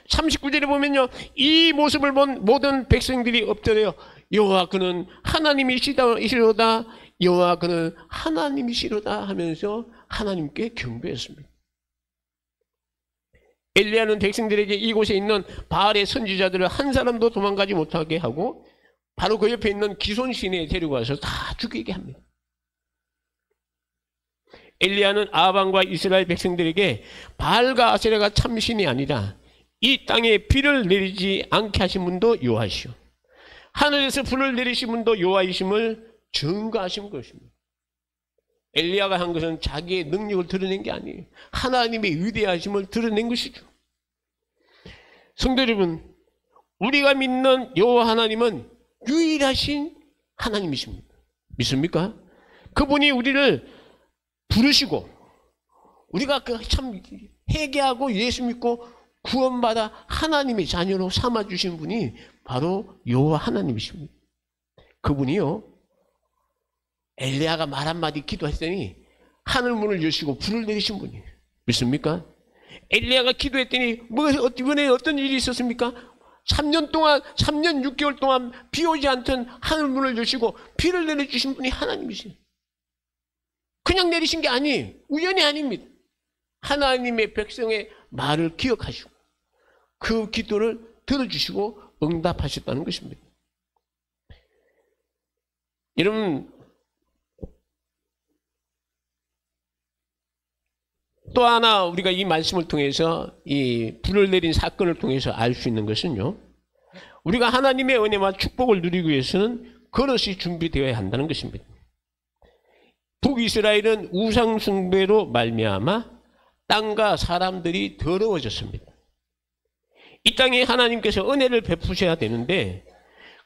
39절에 보면요, 이 모습을 본 모든 백성들이 엎드려 여호와 그는 하나님이시로다, 여호와 그는 하나님이시로다 하면서 하나님께 경배했습니다. 엘리야는 백성들에게 이곳에 있는 바알의 선지자들을 한 사람도 도망가지 못하게 하고 바로 그 옆에 있는 기손신에 데리고 와서 다 죽이게 합니다. 엘리야는 아합과 이스라엘 백성들에게 바알과 아세라가 참신이 아니라 이 땅에 비를 내리지 않게 하신 분도 여호와시오, 하늘에서 불을 내리신 분도 여호와이심을 증거하신 것입니다. 엘리야가 한 것은 자기의 능력을 드러낸 게 아니에요. 하나님의 위대하심을 드러낸 것이죠. 성도 여러분, 우리가 믿는 여호와 하나님은 유일하신 하나님이십니다. 믿습니까? 그분이 우리를 부르시고 우리가 참 회개하고 예수 믿고 구원받아 하나님의 자녀로 삼아주신 분이 바로 여호와 하나님이십니다. 그분이요, 엘리야가 말 한마디 기도했더니 하늘문을 여시고 불을 내리신 분이에요. 믿습니까? 엘리야가 기도했더니 이번에 어떤 일이 있었습니까? 3년 6개월 동안 비 오지 않던 하늘문을 여시고 비를 내려주신 분이 하나님이세요. 그냥 내리신 게 아니에요. 우연이 아닙니다. 하나님의 백성의 말을 기억하시고 그 기도를 들어주시고 응답하셨다는 것입니다. 여러분, 또 하나 우리가 이 말씀을 통해서 이 불을 내린 사건을 통해서 알 수 있는 것은요, 우리가 하나님의 은혜와 축복을 누리기 위해서는 그릇이 준비되어야 한다는 것입니다. 북이스라엘은 우상 숭배로 말미암아 땅과 사람들이 더러워졌습니다. 이 땅에 하나님께서 은혜를 베푸셔야 되는데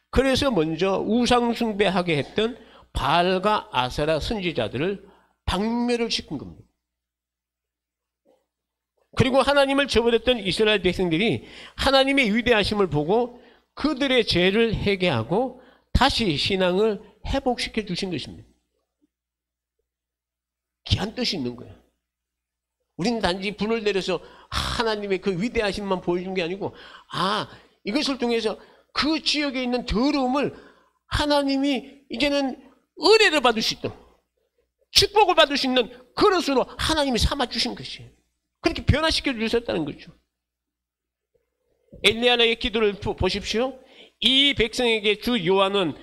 그래서 먼저 우상 숭배하게 했던 바알과 아세라 선지자들을 박멸을 시킨 겁니다. 그리고 하나님을 저버렸던 이스라엘 백성들이 하나님의 위대하심을 보고 그들의 죄를 회개하고 다시 신앙을 회복시켜 주신 것입니다. 귀한 뜻이 있는 거예요. 우리는 단지 불을 내려서 하나님의 그 위대하심만 보여준 게 아니고, 이것을 통해서 그 지역에 있는 더러움을 하나님이 이제는 은혜를 받을 수 있도록 축복을 받을 수 있는 그릇으로 하나님이 삼아주신 것이에요. 그렇게 변화시켜 주셨다는 거죠. 엘리야의 기도를 보십시오. 이 백성에게 주 여호와는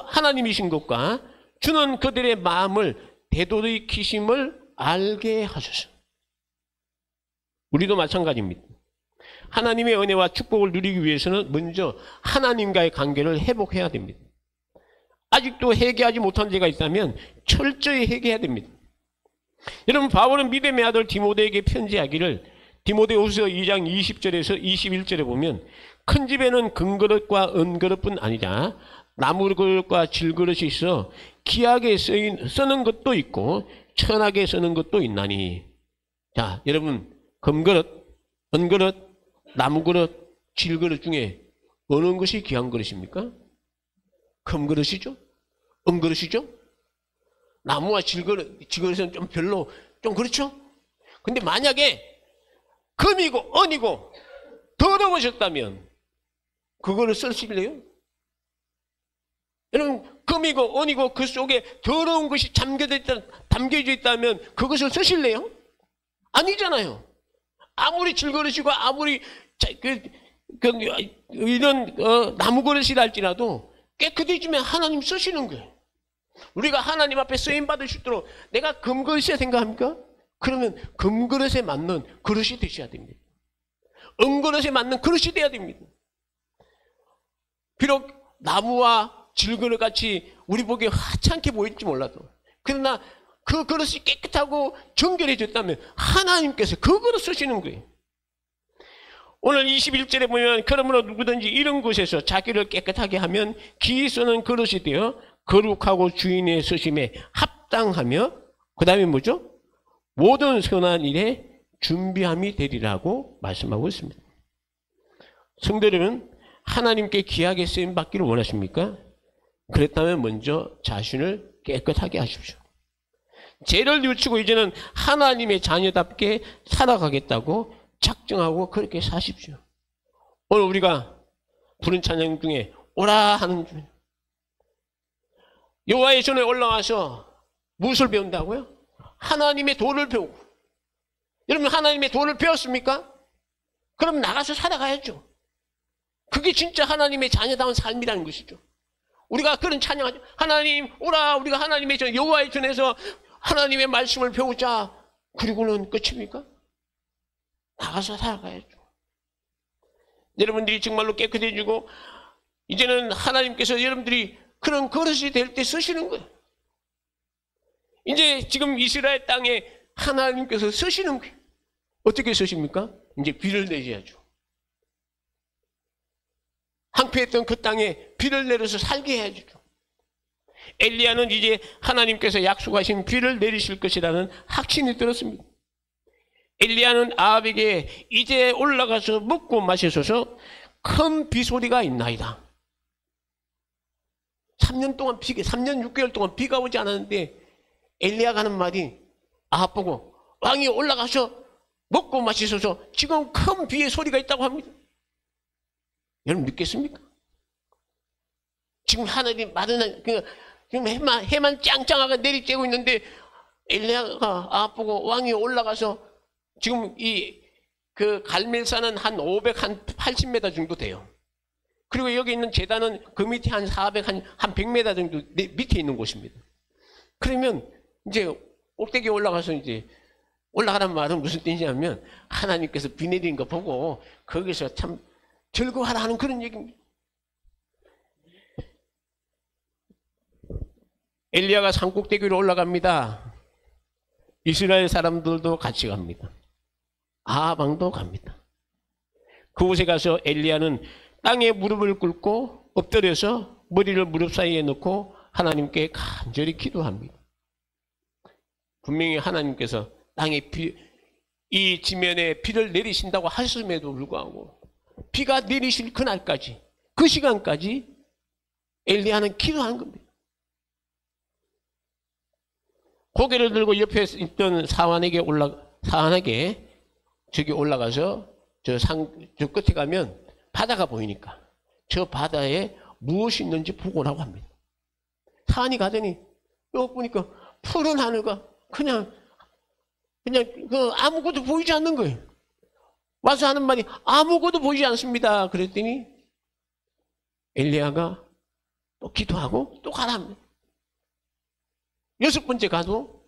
하나님이신 것과 주는 그들의 마음을 되돌이키심을 알게 하소서. 우리도 마찬가지입니다. 하나님의 은혜와 축복을 누리기 위해서는 먼저 하나님과의 관계를 회복해야 됩니다. 아직도 회개하지 못한 죄가 있다면 철저히 회개해야 됩니다. 여러분, 바울은 믿음의 아들 디모데에게 편지하기를 디모데후서 2장 20절에서 21절에 보면 큰 집에는 금그릇과 은그릇뿐 아니라 나무그릇과 질그릇이 있어 귀하게 쓰는 것도 있고 천하게 쓰는 것도 있나니. 자, 여러분, 금그릇, 은그릇, 나무 그릇, 질 그릇 중에 어느 것이 귀한 그릇입니까? 금 그릇이죠? 은 그릇이죠? 나무와 질 그릇은 좀 별로, 좀 그렇죠? 근데 만약에 금이고 은이고 더러워졌다면 그거를 쓰실래요? 여러분, 금이고 은이고 그 속에 더러운 것이 담겨져 있다면 그것을 쓰실래요? 아니잖아요. 아무리 질그릇이고 아무리 이런 나무 그릇이라 할지라도 깨끗해지면 하나님 쓰시는 거예요. 우리가 하나님 앞에 쓰임 받을 수 있도록 내가 금그릇이라 생각합니까? 그러면 금그릇에 맞는 그릇이 되셔야 됩니다. 은그릇에 맞는 그릇이 돼야 됩니다. 비록 나무와 질그릇 같이 우리 보기에 하찮게 보일지 몰라도, 그러나 그 그릇이 깨끗하고 정결해졌다면 하나님께서 그 그릇 쓰시는 거예요. 오늘 21절에 보면 그러므로 누구든지 이런 곳에서 자기를 깨끗하게 하면 기이 쓰는 그릇이 되어 거룩하고 주인의 쓰심에 합당하며, 그 다음에 뭐죠? 모든 선한 일에 준비함이 되리라고 말씀하고 있습니다. 성도 여러분, 하나님께 귀하게 쓰임 받기를 원하십니까? 그렇다면 먼저 자신을 깨끗하게 하십시오. 죄를 뉘우치고 이제는 하나님의 자녀답게 살아가겠다고 작정하고 그렇게 사십시오. 오늘 우리가 부른 찬양 중에 오라 하는 중에 여호와의 전에 올라와서 무엇을 배운다고요? 하나님의 도를 배우고. 여러분, 하나님의 도를 배웠습니까? 그럼 나가서 살아가야죠. 그게 진짜 하나님의 자녀다운 삶이라는 것이죠. 우리가 그런 찬양하죠. 하나님 오라, 우리가 하나님의 전 여호와의 전에서 하나님의 말씀을 배우자. 그리고는 끝입니까? 나가서 살아가야죠. 여러분들이 정말로 깨끗해지고 이제는 하나님께서 여러분들이 그런 그릇이 될 때 쓰시는 거예요. 이제 지금 이스라엘 땅에 하나님께서 쓰시는 거예요. 어떻게 쓰십니까? 이제 비를 내셔야죠. 황폐했던 그 땅에 비를 내려서 살게 해야죠. 엘리야는 이제 하나님께서 약속하신 비를 내리실 것이라는 확신이 들었습니다. 엘리야는 아합에게 이제 올라가서 먹고 마시소서, 큰 비소리가 있나이다. 3년 6개월 동안 비가 오지 않았는데 엘리야가 하는 말이 아합 보고 왕이 올라가서 먹고 마시소서, 지금 큰 비의 소리가 있다고 합니다. 여러분 믿겠습니까? 지금 하늘이 마른, 지금 해만 짱짱하게 내리쬐고 있는데 엘리야가 아합 보고 왕이 올라가서, 지금 그 갈멜산은 한 580m 정도 돼요. 그리고 여기 있는 제단은 그 밑에 한 100m 정도 밑에 있는 곳입니다. 그러면 이제 꼭대기에 올라가서 이제 올라가란 말은 무슨 뜻이냐면 하나님께서 비 내리는 거 보고 거기서 참 즐거워하라 하는 그런 얘기입니다. 엘리야가 산꼭대기로 올라갑니다. 이스라엘 사람들도 같이 갑니다. 아합 왕도 갑니다. 그곳에 가서 엘리야는 땅에 무릎을 꿇고 엎드려서 머리를 무릎 사이에 넣고 하나님께 간절히 기도합니다. 분명히 하나님께서 땅에 이 지면에 비를 내리신다고 하셨음에도 불구하고 비가 내리실 그날까지, 그 시간까지 엘리야는 기도한 겁니다. 고개를 들고 옆에 있던 사환에게 저기 올라가서 저 끝에 가면 바다가 보이니까 저 바다에 무엇이 있는지 보고 오라고 합니다. 사환이 가더니 여기 보니까 푸른 하늘과 그냥 아무것도 보이지 않는 거예요. 와서 하는 말이 아무것도 보이지 않습니다. 그랬더니 엘리야가 또 기도하고 또 가라 합니다. 6번째 가도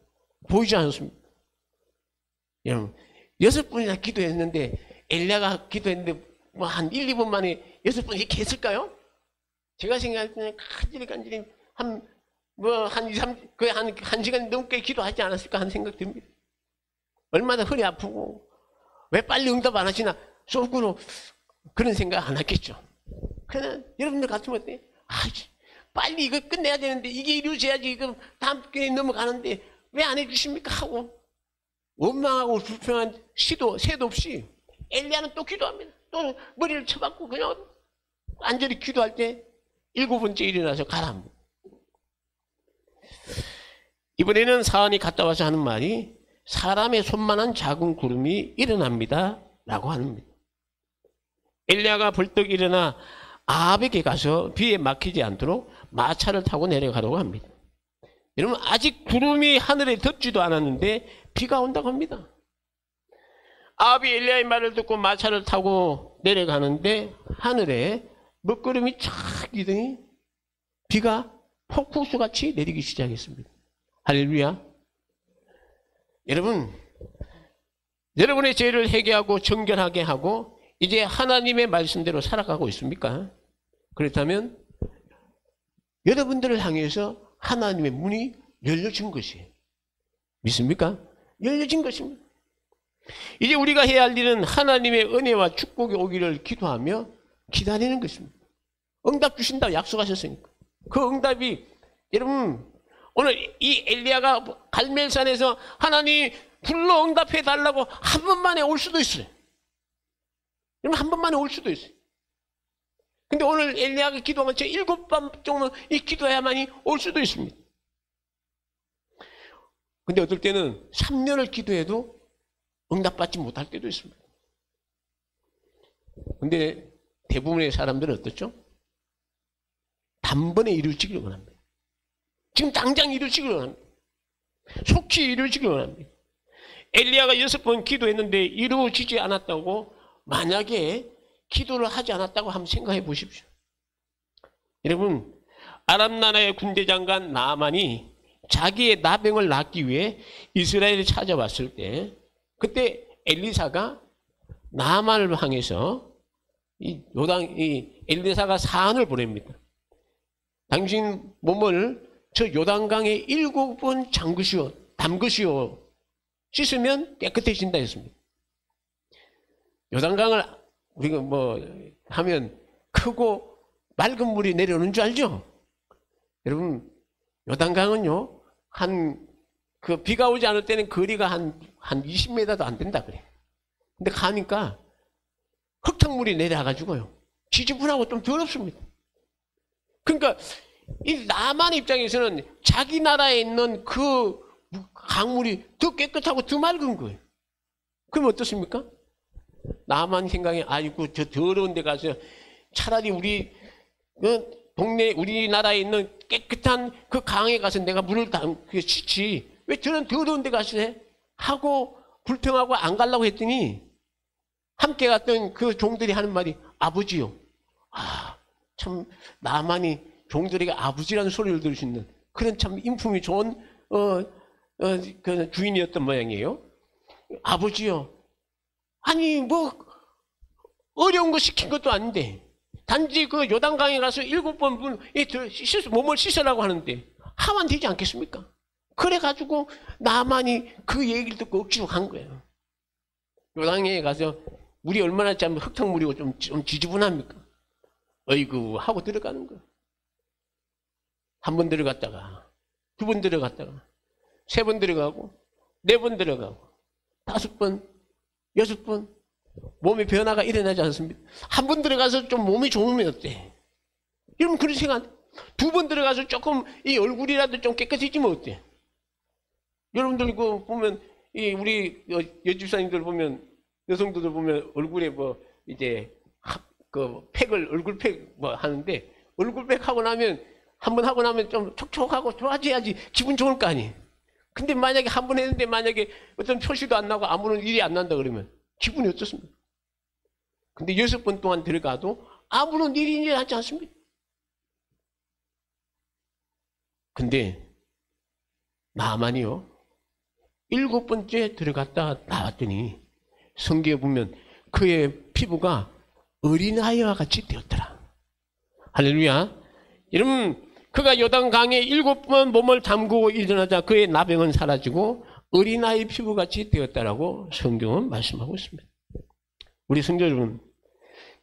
보이지 않습니다. 여러분, 6번이나 기도했는데, 엘리야가 기도했는데 뭐 한 1, 2분 만에 6번 이렇게 했을까요? 제가 생각할 때는 간절히 한 1시간 넘게 기도하지 않았을까 하는 생각 듭니다. 얼마나 허리 아프고 왜 빨리 응답 안 하시나 속으로 그런 생각 안 했겠죠. 그러나 여러분들 같으면 어때요? 빨리 이거 끝내야 되는데 이게 이루어져야지 이거 다음 기회에 넘어가는데 왜 안 해주십니까? 하고 원망하고 불평한 새도 없이 엘리야는 또 기도합니다. 또 머리를 쳐박고 그냥 완전히 기도할 때 7번째 일어나서 가라. 이번에는 사안이 갔다 와서 하는 말이 사람의 손만한 작은 구름이 일어납니다 라고 합니다. 엘리야가 벌떡 일어나 아합에게 가서 비에 막히지 않도록 마차를 타고 내려가려고 합니다. 여러분, 아직 구름이 하늘에 덮지도 않았는데 비가 온다고 합니다. 아합이 엘리야의 말을 듣고 마차를 타고 내려가는데 하늘에 먹구름이 쫙 끼더니 비가 폭포수같이 내리기 시작했습니다. 할렐루야. 여러분, 여러분의 죄를 회개하고 정결하게 하고 이제 하나님의 말씀대로 살아가고 있습니까? 그렇다면 여러분들을 향해서 하나님의 문이 열려진 것이에요. 믿습니까? 열려진 것입니다. 이제 우리가 해야 할 일은 하나님의 은혜와 축복이 오기를 기도하며 기다리는 것입니다. 응답 주신다고 약속하셨으니까. 그 응답이 여러분, 오늘 이 엘리야가 갈멜산에서 하나님 불러 응답해 달라고 한 번만에 올 수도 있어요. 여러분, 한 번만에 올 수도 있어요. 근데 오늘 엘리야가 기도한 것처럼 7번 정도 이 기도해야만이 올 수도 있습니다. 근데 어떨 때는 3년을 기도해도 응답받지 못할 때도 있습니다. 근데 대부분의 사람들은 어떻죠? 단번에 이루어지기를 원합니다. 지금 당장 이루어지기를 원합니다. 속히 이루어지기를 원합니다. 엘리야가 6번 기도했는데 이루어지지 않았다고 만약에 기도를 하지 않았다고 한번 생각해 보십시오. 여러분, 아람 나라의 군대 장관 나아만이 자기의 나병을 낫기 위해 이스라엘을 찾아왔을 때 그때 엘리사가 나아만을 향해서 이 엘리사가 사안을 보냅니다. 당신 몸을 저 요단강에 7번 담그시오. 씻으면 깨끗해진다 했습니다. 요단강을 우리가 뭐 하면 크고 맑은 물이 내려오는 줄 알죠? 여러분, 요단강은요, 그 비가 오지 않을 때는 거리가 한 20m도 안 된다 그래. 근데 가니까 흙탕물이 내려가지고요, 지저분하고 좀 더럽습니다. 그러니까 이 나만 입장에서는 자기 나라에 있는 그 강물이 더 깨끗하고 더 맑은 거예요. 그럼 어떻습니까? 나만 생각에 아이고 저 더러운 데 가서 차라리 우리 동네 우리나라에 있는 깨끗한 그 강에 가서 내가 물을 씻지 왜 저런 더러운 데 가서 해? 하고 불평하고 안 가려고 했더니 함께 갔던 그 종들이 하는 말이 아버지요. 아, 참 나만이 종들에게 아버지라는 소리를 들을 수 있는 그런 참 인품이 좋은 그 주인이었던 모양이에요. 아버지요. 아니 뭐 어려운 거 시킨 것도 아닌데 단지 그 요단강에 가서 7번 몸을 씻으라고 하는데 하면 되지 않겠습니까? 그래가지고 나만이 그 얘기를 듣고 억지로 간 거예요. 요단강에 가서 물이 얼마나 참 흙탕물이고 좀 지저분합니까? 어이구 하고 들어가는 거예요. 한 번 들어갔다가 2번 들어갔다가 3번 들어가고 4번 들어가고 5번 6번 몸의 변화가 일어나지 않습니까? 한 번 들어가서 좀 몸이 좋으면 어때? 여러분 그런 생각 2번 들어가서 조금 이 얼굴이라도 좀 깨끗해지면 어때? 여러분들 그 보면 이 우리 여집사님들 보면 여성들을 보면 얼굴에 뭐 이제 그 팩을 얼굴팩 뭐 하는데 얼굴팩 하고 나면 한 번 하고 나면 좀 촉촉하고 좋아져야지 기분 좋을 거 아니에요. 근데 만약에 한 번 했는데 만약에 어떤 표시도 안 나고 아무런 일이 안 난다 그러면 기분이 어떻습니까? 근데 6번 동안 들어가도 아무런 일이 일어나지 않습니다. 근데 나만이요 7번째 들어갔다 나왔더니 성경에 보면 그의 피부가 어린아이와 같이 되었더라. 할렐루야. 여러분 그가 요단강에 7번 몸을 담그고 일어나자 그의 나병은 사라지고 어린아이 피부같이 되었다라고 성경은 말씀하고 있습니다. 우리 성도 여러분,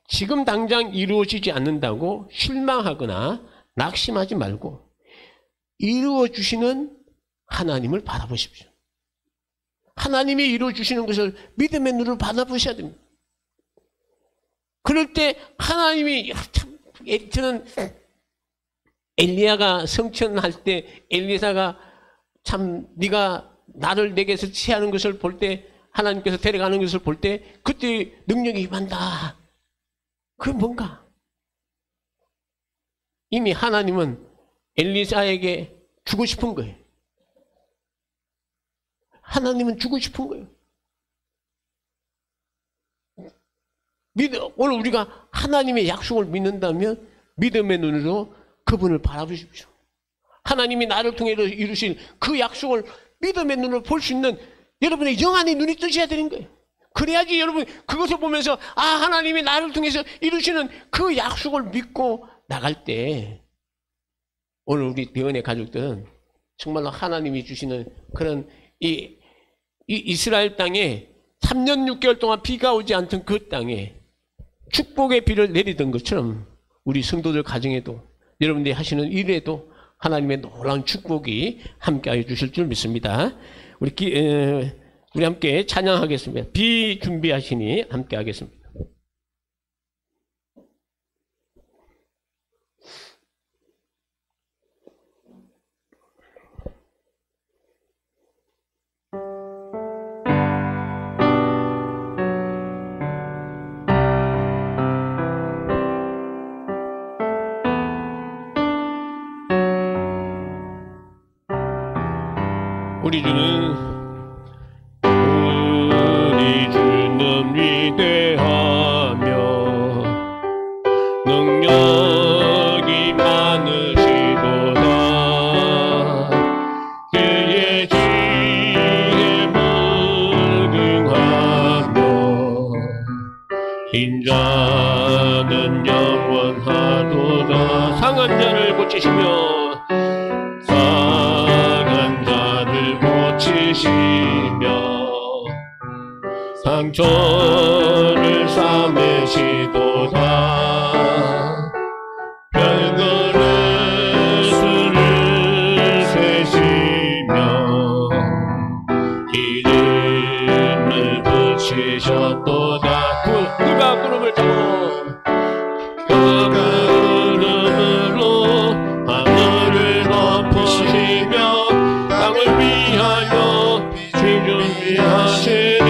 지금 당장 이루어지지 않는다고 실망하거나 낙심하지 말고 이루어주시는 하나님을 바라보십시오. 하나님이 이루어주시는 것을 믿음의 눈으로 바라보셔야 됩니다. 그럴 때 하나님이 참, 저는 엘리야가 성천할 때 엘리사가 참 네가 나를 내게서 취하는 것을 볼 때, 하나님께서 데려가는 것을 볼 때 그때 능력이 임한다. 그게 뭔가? 이미 하나님은 엘리사에게 주고 싶은 거예요. 하나님은 주고 싶은 거예요. 오늘 우리가 하나님의 약속을 믿는다면 믿음의 눈으로 그분을 바라보십시오. 하나님이 나를 통해 이루신 그 약속을 믿음의 눈으로 볼 수 있는 여러분의 영 안의 눈이 뜨셔야 되는 거예요. 그래야지 여러분 그것을 보면서 아, 하나님이 나를 통해서 이루시는 그 약속을 믿고 나갈 때, 오늘 우리 대원의 가족들은 정말로 하나님이 주시는 그런 이 이스라엘 땅에 3년 6개월 동안 비가 오지 않던 그 땅에 축복의 비를 내리던 것처럼 우리 성도들 가정에도, 여러분들이 하시는 일에도 하나님의 놀라운 축복이 함께하여 주실 줄 믿습니다. 우리 함께 찬양하겠습니다. 비 준비하시니 함께 하겠습니다. 우리 주는 위대하며 능력이 많으시도다. 그의 지혜에 무궁하며 인자는 영원하도다. 상한 자를 고치시며 상처를 싸매시도다. 별그릇을 세시며 이름을 붙이셨도다. 누가 구름을 타고 그 구름으로 하늘을 덮으시며 땅을 위하여 비 준비하시니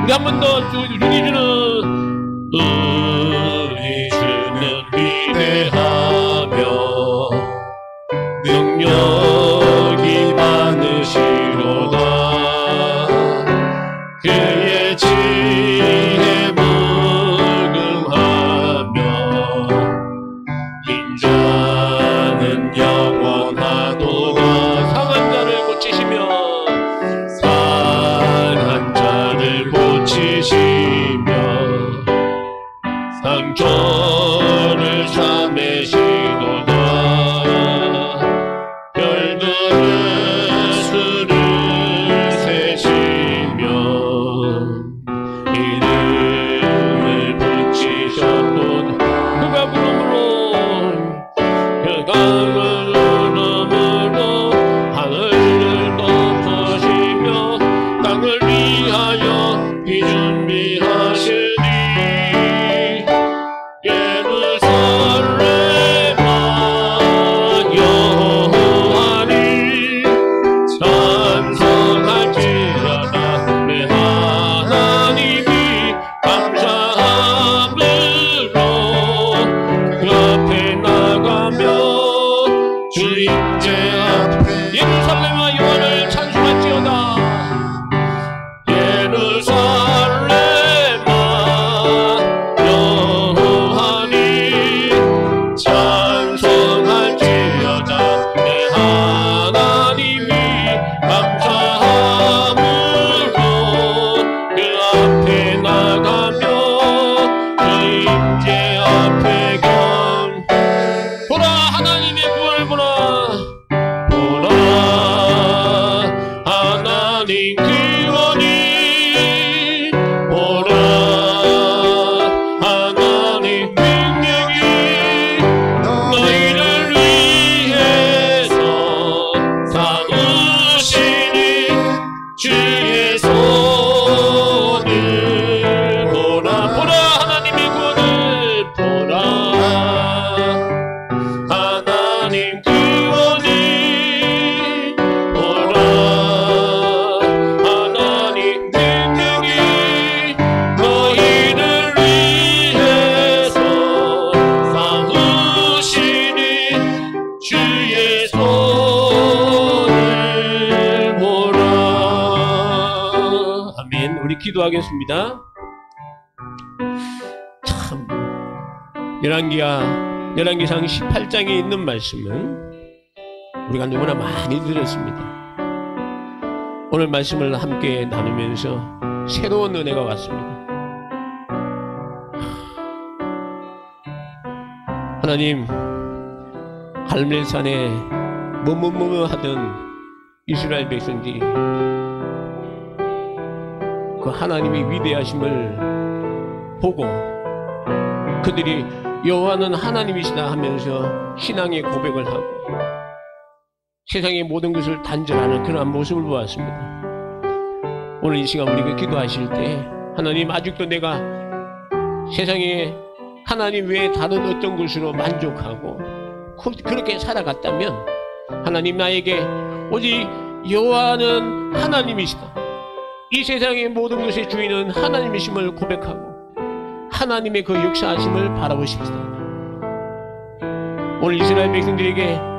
한 번 더 우리 주는 위대하며 능력이 많으시로다. 그의 지혜에 무궁하며 인자는 영원하도다. 상한 자를 고치시며 고치시며 하나님 구원이 보라 하나님 능력이 너희를 위해서 삼으시니 주의 손을 보라 보라 하나님의 구원을 보라 하나님 구원이 보라 하나님 능력이 너희를 위해서 삼으시니 주의 손을 보라. 아멘. 우리 기도하겠습니다. 참 열왕기상 18장에 있는 말씀은 우리가 너무나 많이 들었습니다. 오늘 말씀을 함께 나누면서 새로운 은혜가 왔습니다. 하나님, 갈멜산에 머뭇머뭇하던 이스라엘 백성들이 그 하나님의 위대하심을 보고 그들이 여호와는 하나님이시다 하면서 신앙의 고백을 하고 세상의 모든 것을 단절하는 그러한 모습을 보았습니다. 오늘 이 시간 우리가 기도하실 때 하나님, 아직도 내가 세상에 하나님 외에 다른 어떤 것으로 만족하고 그렇게 살아갔다면 하나님, 나에게 오직 여호와는 하나님이시다, 이 세상의 모든 것의 주인은 하나님이심을 고백하고 하나님의 그 역사하심을 바라보십시다. 오늘 이스라엘 백성들에게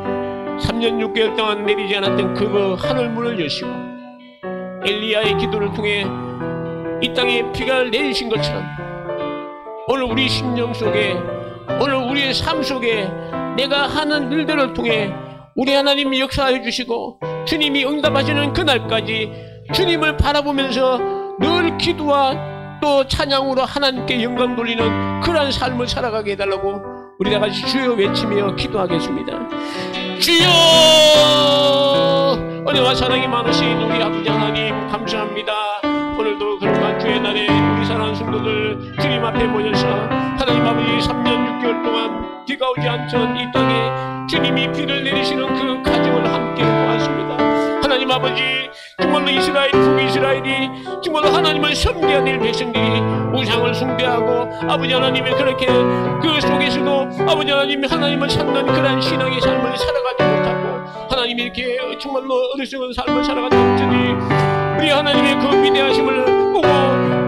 3년 6개월 동안 내리지 않았던 그 하늘문을 여시고 엘리야의 기도를 통해 이 땅에 비가 내리신 것처럼 오늘 우리 심령 속에, 오늘 우리의 삶 속에 내가 하는 일들을 통해 우리 하나님이 역사해 주시고 주님이 응답하시는 그날까지 주님을 바라보면서 늘 기도와 또 찬양으로 하나님께 영광 돌리는 그러한 삶을 살아가게 해달라고 우리 다 같이 주여 외치며 기도하겠습니다. 주여! 은혜와 사랑이 많으신 우리 아버지 하나님, 감사합니다. 오늘도 그러한 주의 날에 우리 사랑하는 성도들 주님 앞에 모여서 하나님 아버지 3년 6개월 동안 비가 오지 않던 이 땅에 주님이 비를 내리시는 그 가정을 함께 보았습니다. 하나님 아버지, 정말로 이스라엘, 북이스라엘이 정말로 하나님을 섬겨야 될 백성들이 우상을 숭배하고 아버지 하나님의 그렇게 그 속에서도 아버지 하나님이 하나님을 찾는 그런 신앙의 삶을 살아가지 못하고 하나님이 이렇게 정말로 어리석은 삶을 살아가는 것들이 우리 하나님의 그 위대하심을 보고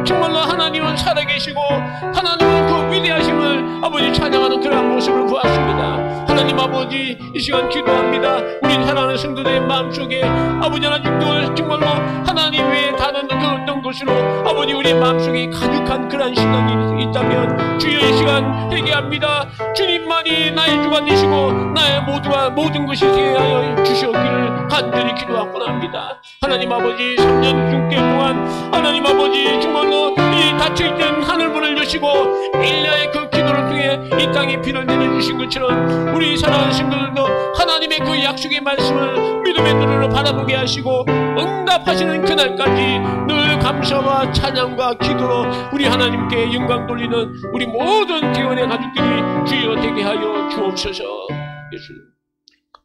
정말로 하나님은 살아계시고 하나님은 그 위대하심을 아버지 찬양하는 그런 모습을 보았습니다. 하나님 아버지, 이 시간 기도합니다. 우리 사랑하는 성도들의 마음속에 아버지 하나님도 정말로 하나님 외에 다른 그 어떤 것으로 아버지 우리 마음속에 가득한 그런 신앙이 있다면 주여 이 시간 회개합니다. 주님만이 나의 주가 되시고 나의 모든 것이 되하여 주시옵기를 간절히 기도하곤 합니다. 하나님 아버지, 3년 6개월 동안 하나님 아버지 정말로 이 닫혀있던 하늘문을 여시고 엘리야의 그 기도를 통해 이 땅에 비를 내려주신 것처럼 우리 사랑하는 성도들도 하나님의 그 약속의 말씀을 믿음의 눈으로 바라보게 하시고 응답하시는 그날까지 늘 감사와 찬양과 기도로 우리 하나님께 영광 돌리는 우리 모든 기원의 가족들이 주여 되게 하여 주옵소서. 예수님,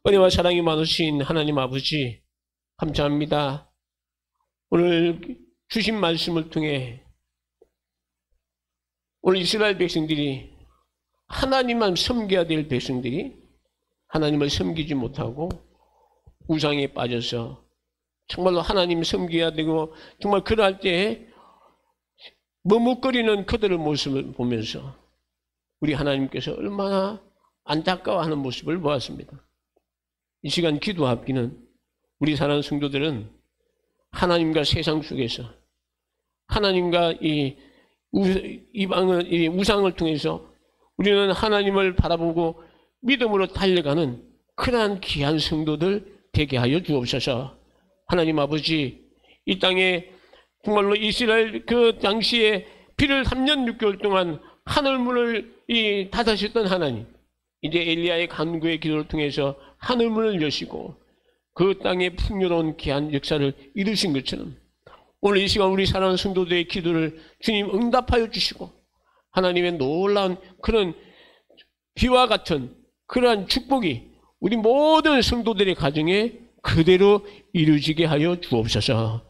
은혜와 사랑이 많으신 하나님 아버지, 감사합니다. 오늘 주신 말씀을 통해 오늘 이스라엘 백성들이 하나님만 섬겨야 될 백성들이 하나님을 섬기지 못하고 우상에 빠져서 정말로 하나님 섬겨야 되고 정말 그럴 때에 머뭇거리는 그들의 모습을 보면서 우리 하나님께서 얼마나 안타까워하는 모습을 보았습니다. 이 시간 기도하기는 우리 사랑하는 성도들은 하나님과 세상 속에서 하나님과 이 우상을 통해서 우리는 하나님을 바라보고 믿음으로 달려가는 그러한 귀한 성도들 되게 하여 주옵소서. 하나님 아버지, 이 땅에 정말로 이스라엘 그 당시에 비를 3년 6개월 동안 하늘문을 닫으셨던 하나님, 이제 엘리야의 간구의 기도를 통해서 하늘문을 여시고 그 땅에 풍요로운 귀한 역사를 이루신 것처럼 오늘 이 시간 우리 사랑하는 성도들의 기도를 주님 응답하여 주시고 하나님의 놀라운 그런 비와 같은 그러한 축복이 우리 모든 성도들의 가정에 그대로 이루어지게 하여 주옵소서.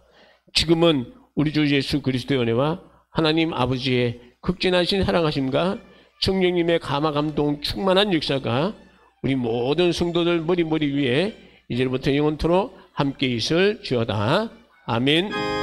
지금은 우리 주 예수 그리스도의 은혜와 하나님 아버지의 극진하신 사랑하심과 성령님의 감화 감동 충만한 역사가 우리 모든 성도들 머리 위에 이제부터 영원토록 함께 있을지어다. 아멘.